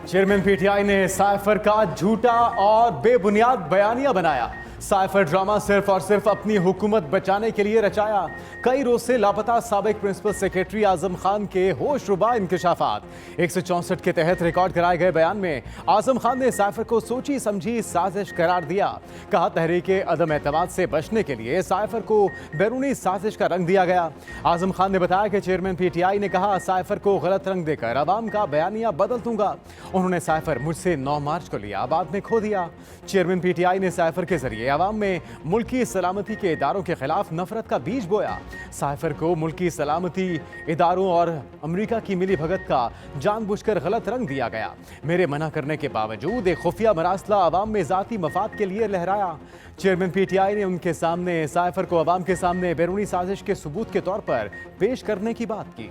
Chairman PTI ने cipher का झूठा और बेबुनियाद बयानिया बनाया। साइफर ड्रामा सिर्फ और सिर्फ अपनी हुकूमत बचाने के लिए रचाया। कई रोज से लापता साबिक प्रिंसिपल सेक्रेटरी आजम खान के होशरुबा इंकशाफात। 164 के तहत रिकॉर्ड कराए गए बयान में आजम खान ने साइफर को सोची समझी साजिश करार दिया। कहा तहरीके अदम एतमाद से बचने के लिए साइफर को बैरूनी साजिश का रंग दिया गया। आजम खान ने बताया कि चेयरमैन पीटीआई ने कहा साइफर को गलत रंग देकर अवाम का बयानिया बदल दूंगा। उन्होंने साइफर मुझसे 9 मार्च को लिया, बाद में खो दिया। चेयरमैन पीटीआई ने साइफर के जरिए अवाम में मुल्की सलामती के इदारों के खिलाफ नफरत का बीज बोया। साइफर को मुल्की सलामती इदारों और अमेरिका की मिली भगत का जानबूझकर गलत रंग दिया गया। मेरे मना करने के बावजूद एक खुफिया मरासला अवाम में जाती मफाद के लिए लहराया। चेयरमैन पीटीआई ने उनके सामने साइफर को अवाम के सामने बैरूनी साजिश के सबूत के तौर पर पेश करने की बात की।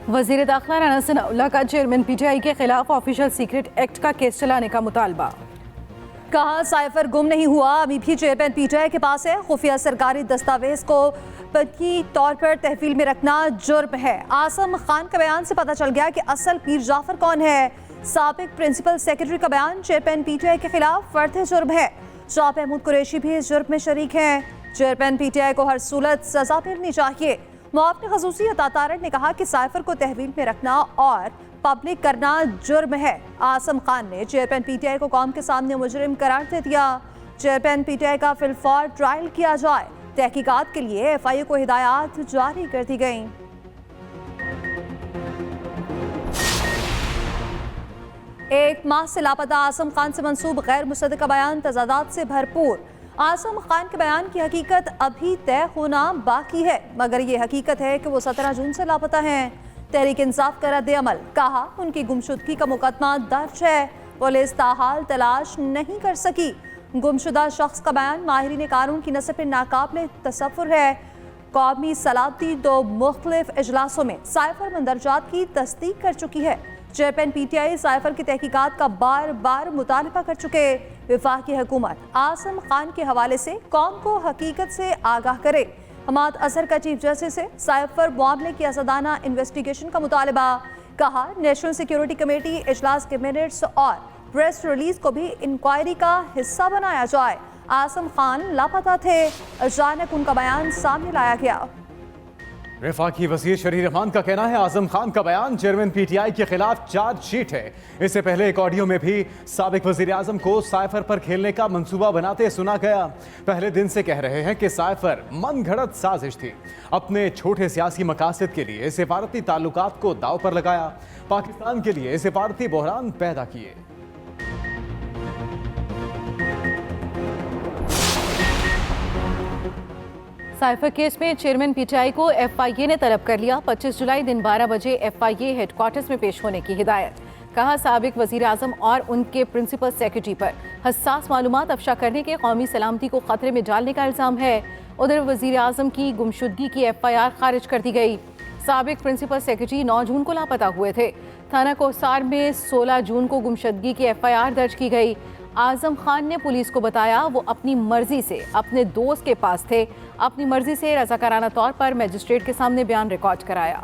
वजीर दाखिला राना सनाउल्लाह का चेयरमैन पीटीआई के खिलाफ ऑफिशियल सीक्रेट एक्ट का केस चलाने का मुतालबा। कहा साइफर गुम नहीं हुआ, अभी भी चेयरमैन पीटीआई के पास है। खुफिया सरकारी दस्तावेज को पक्की तौर पर तहवील में रखना जुर्म है। आजम खान का बयान से पता चल गया कि असल पीर जाफर कौन है। साबिक प्रिंसिपल सेक्रेटरी का बयान चेयरमैन पीटीआई के खिलाफ फर्द जुर्म है। शाह महमूद कुरैशी भी इस जुर्म में शरीक हैं। चेयरमैन पीटीआई को हर सूरत सजा मिलनी चाहिए। मुआवने खसूसी अता तारड़ ने कहा कि साइफर को तहवील में रखना और पब्लिक करना जुर्म है। आजम खान ने चेयरमैन पीटीआई को कौम के सामने मुजरिम करार दे दिया। चेयरमैन पीटीआई का फिलफौर ट्रायल किया जाए। तहकीकात के लिए एफआईए को हिदायत जारी कर दी गई। एक माह से लापता आजम खान से मंसूब गैर मुसद्दक़ बयान तजादात से भरपूर। आजम खान के बयान की हकीकत अभी तय होना बाकी है, मगर ये हकीकत है कि वो 17 जून से लापता हैं। तहरीक इंसाफ का रद्द अमल। कहा उनकी गुमशुदगी का मुकदमा दर्ज है, पुलिस ताहाल तलाश नहीं कर सकी। गुमशुदा शख्स का बयान माहिरीन कानून की नस्ब पर नाकाबिल तसव्वुर है। कौमी सलामती 2 मुख्तलिफ इजलासों में साइफर मंदरजात की तस्दीक कर चुकी है। चेयरमैन पीटीआई साइफर की तहकीकात का बार बार मुतालबा कर चुके। वफाकी हुकूमत आजम खान के हवाले से कौम को हकीकत से आगाह करे। हमाद अजहर का चीफ जस्टिस से साइफर मामले की आज़ादाना इन्वेस्टिगेशन का मुतालबा। कहा नेशनल सिक्योरिटी कमेटी इजलास के मिनट्स और प्रेस रिलीज को भी इंक्वायरी का हिस्सा बनाया जाए। आजम खान लापता थे, अचानक उनका बयान सामने लाया गया। वफाकी वज़ीर शरीर रहमान का कहना है आजम खान का बयान चेयरमैन पीटीआई के खिलाफ चार्जशीट है। इससे पहले एक ऑडियो में भी साबिक वज़ीर आज़म को साइफर पर खेलने का मंसूबा बनाते सुना गया। पहले दिन से कह रहे हैं कि साइफर मन घड़त साजिश थी। अपने छोटे सियासी मकासद के लिए सिफारती ताल्लुकात को दाव पर लगाया। पाकिस्तान के लिए सिफारती बहरान पैदा किए। साइफर केस में चेयरमैन पीटीआई को एफआईए ने तलब कर लिया। 25 जुलाई दिन 12 बजे एफआईए हेडक्वार्टर्स में पेश होने की हिदायत। कहा साबिक वजीर आजम और उनके प्रिंसिपल सेक्रेटरी पर हसास मालूमात अफशा करने के कौमी सलामती को खतरे में डालने का इल्ज़ाम है। उधर वजीर आजम की गुमशुदगी की एफआईआर खारिज कर दी गई। साबिक प्रिंसिपल सेक्रेटरी 9 जून को लापता हुए थे। थाना कोसार में 16 जून को गुमशुदगी की एफआईआर दर्ज की गई। आजम खान ने पुलिस को बताया वो अपनी मर्जी से अपने दोस्त के पास थे। अपनी मर्जी से रज़ाकाराना तौर पर मजिस्ट्रेट के सामने बयान रिकॉर्ड कराया।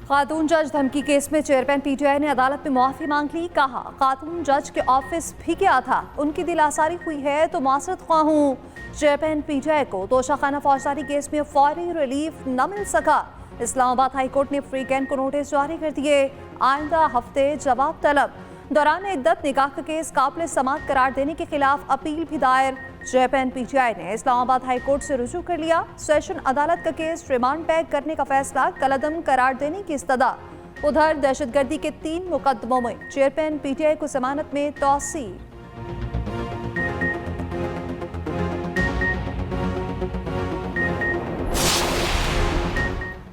खातून जज धमकी केस में चेयरमैन पीटीआई ने अदालत में मुआफ़ी मांग ली। कहा खातून जज के ऑफिस भी क्या था, उनकी दिलासारी हुई है तो मासरत ख्वाह हूँ। चेयरमैन पीटीआई को तोशाखाना फौजदारी केस में फौरी रिलीफ न मिल सका। इस्लामाबाद हाई कोर्ट ने फ्री कैन को नोटिस जारी कर दिए। आइंदा हफ्ते जवाब तलब। दौरान इद्दत निकाह का केस काबिल समाअत करार देने के खिलाफ अपील भी दायर। चेयरमैन पीटीआई ने इस्लामाबाद हाई कोर्ट से रुजू कर लिया। सेशन अदालत का केस रिमांड बैक करने का फैसला कलअदम करार देने की इस्तदा। उधर दहशतगर्दी के 3 मुकदमों में चेयरमैन पीटीआई को जमानत में तौसी।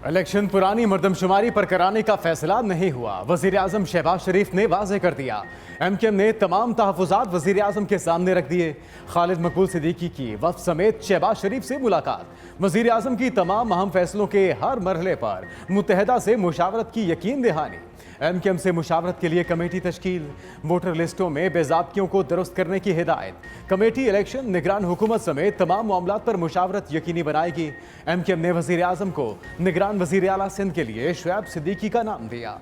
इलेक्शन पुरानी मर्दमशुमारी पर कराने का फैसला नहीं हुआ। वजीर आजम शहबाज शरीफ ने वाज़ेह कर दिया। एमकेएम ने तमाम तहफ़्फ़ुज़ात वजीर आजम के सामने रख दिए। खालिद मकबूल सिद्दीकी की वफ़द समेत शहबाज शरीफ से मुलाकात। वजीर आजम की तमाम अहम फैसलों के हर मरहले पर मुत्तहदा से मुशावरत की यकीन दहानी। एमकेएम से मुशावरत के लिए कमेटी तश्कील, वोटर लिस्टों में बेज़ाब्तियों को दुरुस्त करने की हिदायत। कमेटी इलेक्शन, निगरान हुकूमत समेत तमाम मामलात पर मुशावरत यकीनी बनाएगी। एमकेएम ने वज़ीर आज़म को निगरान वज़ीर आला सिंध के लिए शुएब सिद्दीकी का नाम दिया।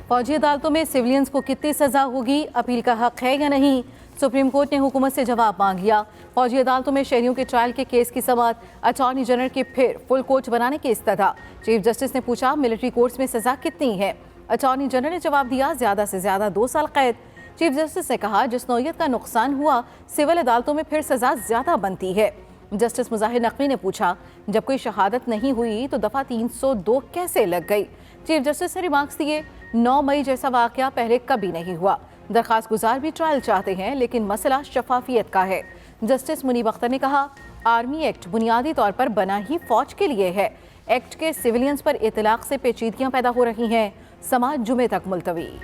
फौजी अदालतों में सिविलियंस को कितनी सजा होगी, अपील का हक है या नहीं, सुप्रीम कोर्ट ने हुकूमत से जवाब मांग लिया। फौजी अदालतों में शहरियों के ट्रायल के केस की समाअत अटॉर्नी जनरल के फिर फुल कोर्ट बनाने की इस्तदा। चीफ जस्टिस ने पूछा, मिलिट्री कोर्ट्स में सजा कितनी है? अटॉर्नी जनरल ने जवाब दिया, ज्यादा से ज्यादा 2 साल कैद। चीफ जस्टिस ने कहा, जिस नौयत का नुकसान हुआ सिविल अदालतों में फिर सजा ज्यादा बनती है। जस्टिस मुजाहिर नकवी ने पूछा, जब कोई शहादत नहीं हुई तो दफा 302 कैसे लग गई? चीफ जस्टिस ने रिमार्क्स दिए, 9 मई जैसा वाकया पहले कभी नहीं हुआ। दरखास्त गुजार भी ट्रायल चाहते हैं, लेकिन मसला शफाफियत का है। जस्टिस मुनीब अख्तर ने कहा, आर्मी एक्ट बुनियादी तौर पर बना ही फौज के लिए है। एक्ट के सिविलियंस पर इतलाक से पेचीदगियां पैदा हो रही हैं। समाअत जुमे तक मुलतवी।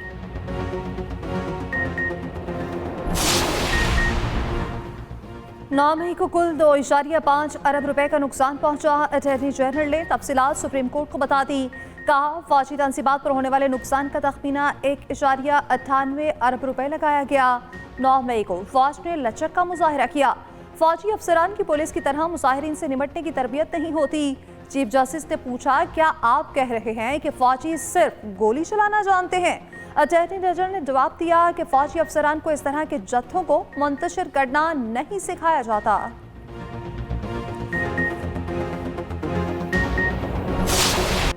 9 मई को कुल 2.5 अरब रुपए का नुकसान पहुंचा। अटॉर्नी जनरल ने तफसीलात सुप्रीम कोर्ट को बता दी। कहा, फौजी तनसीबात पर होने वाले नुकसान का तखमीना 1.98 अरब रुपए लगाया गया। 9 मई को फौज ने लचक का मुजाहिरा किया। फौजी अफसरान की पुलिस की तरह मुजाहिरीन से निपटने की तरबियत नहीं होती। चीफ जस्टिस ने पूछा, क्या आप कह रहे हैं कि फौजी सिर्फ गोली चलाना जानते हैं? अटॉर्नी जनरल ने जवाब दिया कि फौजी अफसरान को इस तरह के जत्थों को मुंतशिर करना नहीं सिखाया जाता।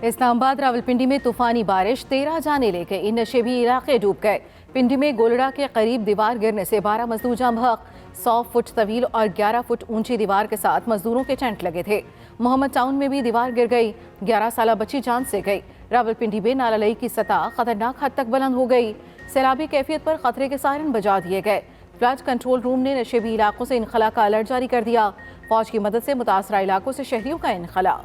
इस्लामाबाद रावलपिंडी में तूफानी बारिश, 13 जाने ले गए, नशेबी इलाके डूब गए। पिंडी में गोलड़ा के करीब दीवार गिरने से 12 मजदूर जाम बहक। 100 फुट तवील और 11 फुट ऊंची दीवार के साथ मजदूरों के टेंट लगे थे। मोहम्मद टाउन में भी दीवार गिर गई, 11 साला बच्ची जान से गई। रावलपिंडी में नाला लई की सतह खतरनाक हद तक बुलंद हो गई। सैलाबी कैफियत पर खतरे के सायरन बजा दिए गए। फ्लड कंट्रोल रूम ने नशेबी इलाकों से इनखला का अलर्ट जारी कर दिया। फौज की मदद से मुतासरा इलाकों से शहरियों का इनखला।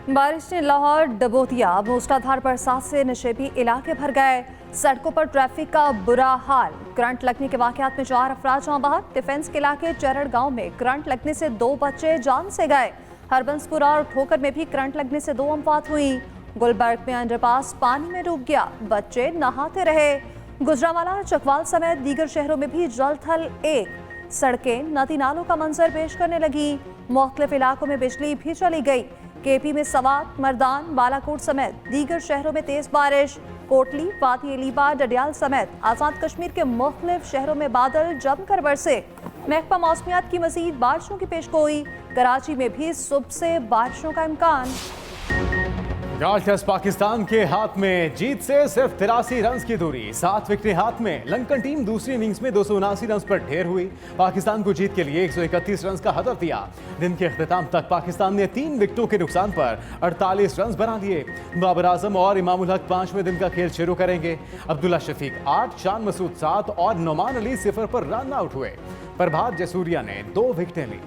बारिश ने लाहौर डबो दिया। मूसलाधार बरसात से नशेबी इलाके भर गए। सड़कों पर ट्रैफिक का बुरा हाल। करंट लगने के वाकयात में 4 अफराद जान बहक। डिफेंस के इलाके चरड़ गांव में करंट लगने से 2 बच्चे जान से गए। हरबंसपुरा और ठोकर में भी करंट लगने से 2 अमवात हुई। गुलबर्ग में अंडरपास पानी में डूब गया, बच्चे नहाते रहे। गुजरांवाला, चकवाल समेत दीगर शहरों में भी जल थल एक। सड़कें नदी नालों का मंजर पेश करने लगी। मुख्तलिफ इलाकों में बिजली भी चली गई। केपी में सवात, मर्दान, बालाकोट समेत दीगर शहरों में तेज बारिश। कोटली, वादी अलीबा, डडियाल समेत आज़ाद कश्मीर के मुख्तलिफ शहरों में बादल जमकर बरसे। महकमा मौसमियात की मजीद बारिशों की पेशगोई। कराची में भी सुबह से बारिशों का इम्कान। गोल्ड टेस्ट पाकिस्तान के हाथ में, जीत से सिर्फ 83 रन की दूरी। 7 विकेटें हाथ में। लंकन टीम दूसरी इनिंग्स में 279 रन पर ढेर हुई। पाकिस्तान को जीत के लिए 131 रन का हदफ दिया। दिन के अख्ताम तक पाकिस्तान ने 3 विकेटों के नुकसान पर 48 रन बना लिए। बाबर आजम और इमामुल हक 5वें दिन का खेल शुरू करेंगे। अब्दुल्ला शफीक 8, शान मसूद 7 और नोमान अली 0 पर रन आउट हुए। प्रभात जसूरिया ने 2 विकेटें ली।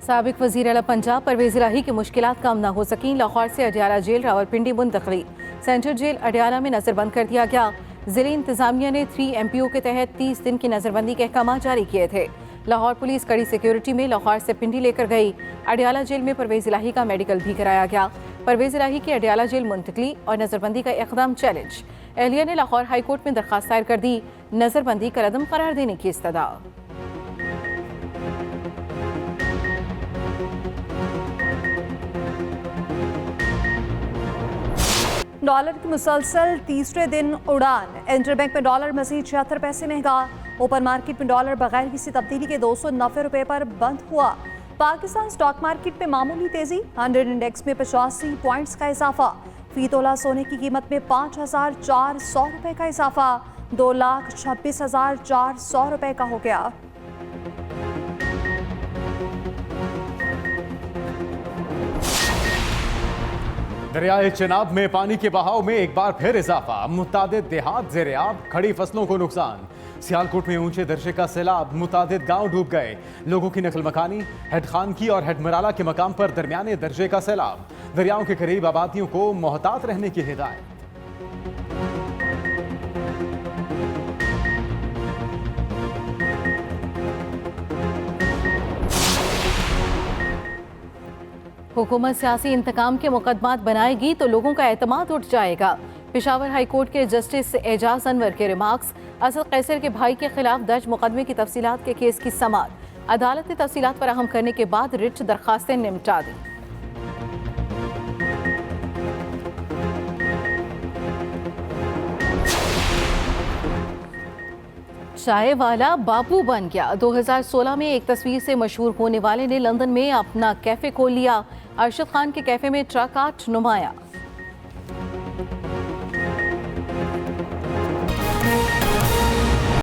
साबिक वज़ीर आला पंजाब परवेज़ इलाही की मुश्किलात कम न हो सकीं। लाहौर से अडियाला जेल रावलपिंडी मुंतकली। सेंट्रल जेल अडियाला में नज़रबंद कर दिया गया। ज़िले इंतज़ामिया ने 3 MPO के तहत 30 दिन की नज़रबंदी के अहकाम जारी किए थे। लाहौर पुलिस कड़ी सिक्योरिटी में लाहौर से पिंडी लेकर गई। अडियाला जेल में परवेज़ इलाही का मेडिकल भी कराया गया। परवेज़ इलाही की अडियाला जेल मुंतकली और नज़रबंदी का इक़दाम चैलेंज। एहलिया ने लाहौर हाई कोर्ट में दरख्वास्त दायर कर दी, नज़रबंदी कलअदम करार देने की इस्तदा। डॉलर की मुसलसल तीसरे दिन उड़ान। इंटरबैंक में डॉलर मजीद 76 पैसे महंगा। ओपन मार्केट में डॉलर बगैर किसी तब्दीली के 290 रुपए पर बंद हुआ। पाकिस्तान स्टॉक मार्केट में मामूली तेजी। 100 इंडेक्स में 85 पॉइंट्स का इजाफा। फी तोला सोने की कीमत में 5,400 रुपए का इजाफा। 2,26,400 रुपए का हो गया। दरियाए चेनाब में पानी के बहाव में एक बार फिर इजाफा। मुतादिद देहात ज़ेरे-आब, खड़ी फसलों को नुकसान। सियालकोट में ऊंचे दर्जे का सैलाब, मुतादिद गांव डूब गए। लोगों की नकल मकानी, हेड खान की और हेड मराला के मकाम पर दरमियाने दर्जे का सैलाब। दरियाओं के करीब आबादियों को मोहतात रहने की हिदायत। हुकूमत सियासी इंतकाम के मुकदमात बनाएगी तो लोगों का एतमाद उठ जाएगा। पेशावर हाई कोर्ट के जस्टिस एजाज अनवर के रिमार्क्स। असद कैसर के भाई के खिलाफ दर्ज मुकदमे की तफसीलात के केस की समाअत। अदालत ने तफसीलात फराहम करने के बाद रिट दरखास्तें निपटा दी। चाय वाला बापू बन गया। 2016 में एक तस्वीर से मशहूर होने वाले ने लंदन में अपना कैफे खोल लिया। अरशद खान के कैफे में ट्रक आर्ट नुमाया।